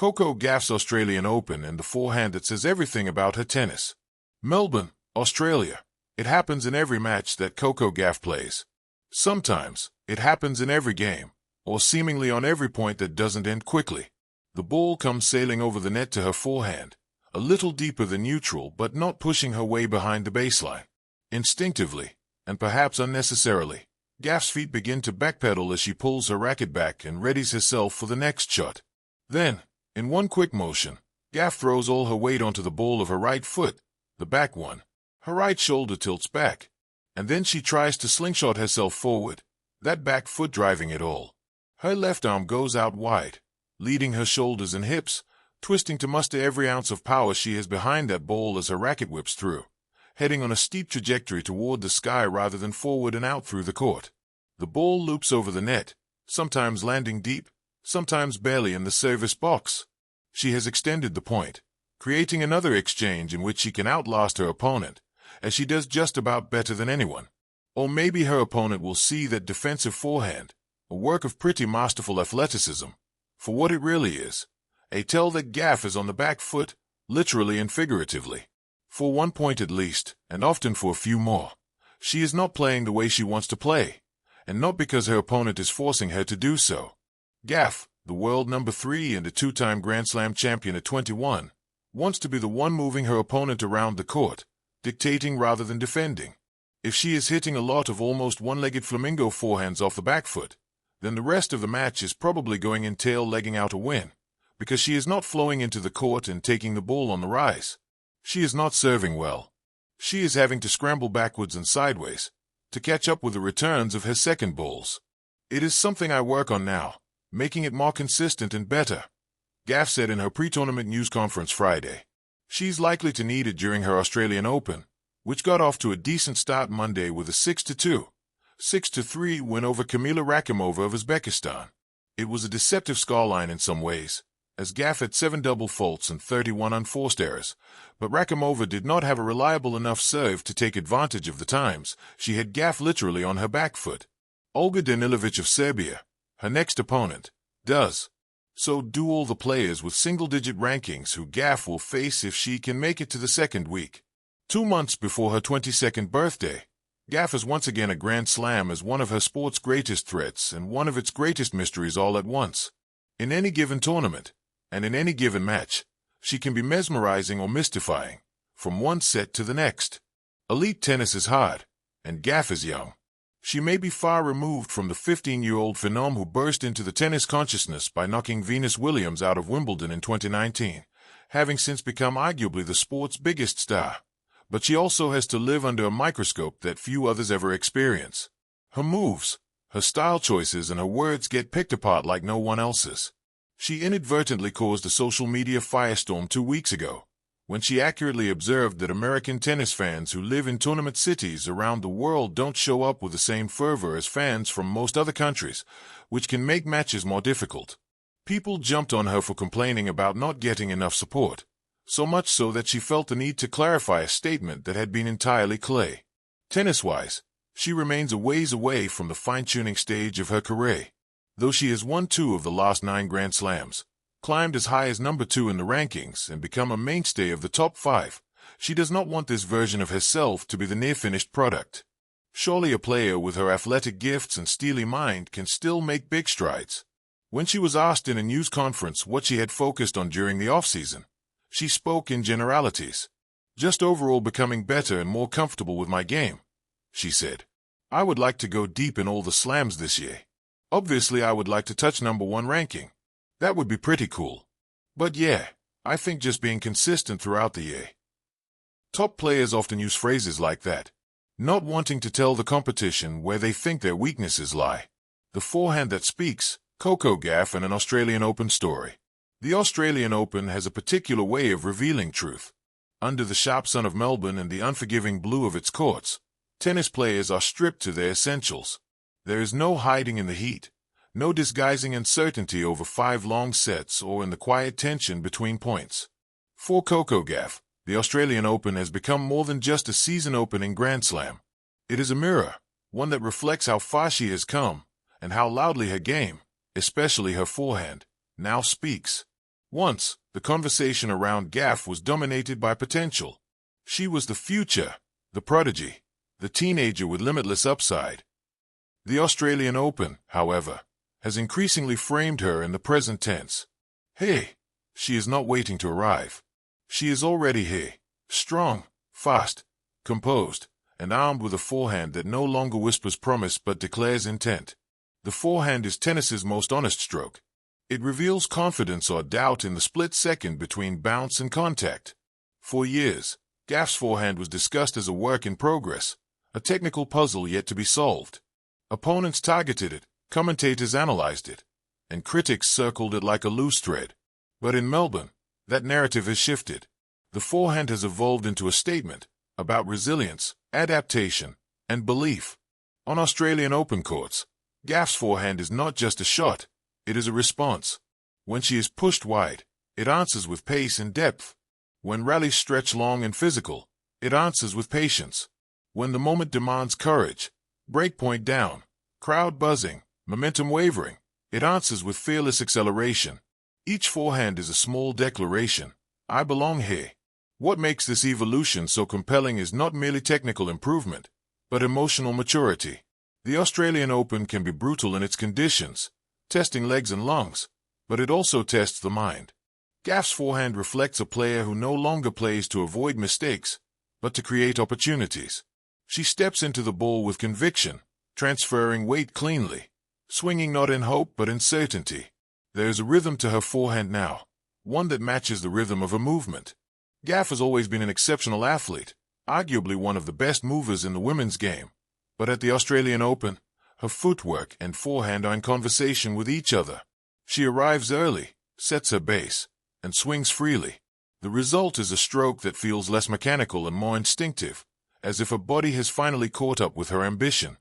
Coco Gauff's Australian Open and the forehand that says everything about her tennis. Melbourne, Australia. It happens in every match that Coco Gauff plays. Sometimes, it happens in every game, or seemingly on every point that doesn't end quickly. The ball comes sailing over the net to her forehand, a little deeper than neutral but not pushing her way behind the baseline. Instinctively, and perhaps unnecessarily, Gauff's feet begin to backpedal as she pulls her racket back and readies herself for the next shot. Then, in one quick motion, Gauff throws all her weight onto the ball of her right foot, the back one. Her right shoulder tilts back, and then she tries to slingshot herself forward, that back foot driving it all. Her left arm goes out wide, leading her shoulders and hips, twisting to muster every ounce of power she has behind that ball as her racket whips through, heading on a steep trajectory toward the sky rather than forward and out through the court. The ball loops over the net, sometimes landing deep, sometimes barely in the service box. She has extended the point, creating another exchange in which she can outlast her opponent, as she does just about better than anyone. Or maybe her opponent will see that defensive forehand, a work of pretty masterful athleticism, for what it really is, a tell that Gauff is on the back foot, literally and figuratively. For 1 point at least, and often for a few more. She is not playing the way she wants to play, and not because her opponent is forcing her to do so. Gauff, the world number 3 and a 2-time Grand Slam champion at 21, wants to be the one moving her opponent around the court, dictating rather than defending. If she is hitting a lot of almost one-legged flamingo forehands off the back foot, then the rest of the match is probably going in tail-legging out a win, because she is not flowing into the court and taking the ball on the rise. She is not serving well. She is having to scramble backwards and sideways to catch up with the returns of her second balls. It is something I work on now, making it more consistent and better, Gauff said in her pre-tournament news conference Friday. She's likely to need it during her Australian Open, which got off to a decent start Monday with a 6-2, 6-3 win over Kamila Rakimova of Uzbekistan. It was a deceptive scoreline in some ways, as Gauff had 7 double faults and 31 unforced errors, but Rakimova did not have a reliable enough serve to take advantage of the times. She had Gauff literally on her back foot. Olga Danilovic of Serbia, her next opponent, does. So do all the players with single-digit rankings who Gauff will face if she can make it to the second week. 2 months before her 22nd birthday, Gauff is once again a Grand Slam as one of her sport's greatest threats and one of its greatest mysteries all at once. In any given tournament, and in any given match, she can be mesmerizing or mystifying, from one set to the next. Elite tennis is hard, and Gauff is young. She may be far removed from the 15-year-old phenom who burst into the tennis consciousness by knocking Venus Williams out of Wimbledon in 2019, having since become arguably the sport's biggest star. But she also has to live under a microscope that few others ever experience. Her moves, her style choices, and her words get picked apart like no one else's. She inadvertently caused a social media firestorm 2 weeks ago, when she accurately observed that American tennis fans who live in tournament cities around the world don't show up with the same fervor as fans from most other countries, which can make matches more difficult. People jumped on her for complaining about not getting enough support, so much so that she felt the need to clarify a statement that had been entirely clay. Tennis-wise, she remains a ways away from the fine-tuning stage of her career. Though she has won 2 of the last 9 Grand Slams, climbed as high as number 2 in the rankings, and become a mainstay of the top 5, she does not want this version of herself to be the near-finished product. Surely a player with her athletic gifts and steely mind can still make big strides. When she was asked in a news conference what she had focused on during the off-season, she spoke in generalities. Just overall becoming better and more comfortable with my game, she said. I would like to go deep in all the slams this year. Obviously, I would like to touch number 1 ranking. That would be pretty cool. But yeah, I think just being consistent throughout the year. Top players often use phrases like that, not wanting to tell the competition where they think their weaknesses lie. The forehand that speaks, Coco Gauff and an Australian Open story. The Australian Open has a particular way of revealing truth. Under the sharp sun of Melbourne and the unforgiving blue of its courts, tennis players are stripped to their essentials. There is no hiding in the heat, no disguising uncertainty over 5 long sets or in the quiet tension between points. For Coco Gauff, the Australian Open has become more than just a season-opening Grand Slam. It is a mirror, one that reflects how far she has come, and how loudly her game, especially her forehand, now speaks. Once, the conversation around Gauff was dominated by potential. She was the future, the prodigy, the teenager with limitless upside. The Australian Open, however, has increasingly framed her in the present tense. Hey, she is not waiting to arrive. She is already here, strong, fast, composed, and armed with a forehand that no longer whispers promise but declares intent. The forehand is tennis's most honest stroke. It reveals confidence or doubt in the split second between bounce and contact. For years, Gauff's forehand was discussed as a work in progress, a technical puzzle yet to be solved. Opponents targeted it, commentators analyzed it, and critics circled it like a loose thread. But in Melbourne, that narrative has shifted. The forehand has evolved into a statement about resilience, adaptation, and belief. On Australian Open courts, Gauff's forehand is not just a shot, it is a response. When she is pushed wide, it answers with pace and depth. When rallies stretch long and physical, it answers with patience. When the moment demands courage, breakpoint down, crowd buzzing, momentum wavering, it answers with fearless acceleration. Each forehand is a small declaration, I belong here. What makes this evolution so compelling is not merely technical improvement, but emotional maturity. The Australian Open can be brutal in its conditions, testing legs and lungs, but it also tests the mind. Gauff's forehand reflects a player who no longer plays to avoid mistakes, but to create opportunities. She steps into the ball with conviction, transferring weight cleanly, swinging not in hope but in certainty. There is a rhythm to her forehand now, one that matches the rhythm of a movement. Gauff has always been an exceptional athlete, arguably one of the best movers in the women's game. But at the Australian Open, her footwork and forehand are in conversation with each other. She arrives early, sets her base, and swings freely. The result is a stroke that feels less mechanical and more instinctive, as if her body has finally caught up with her ambition.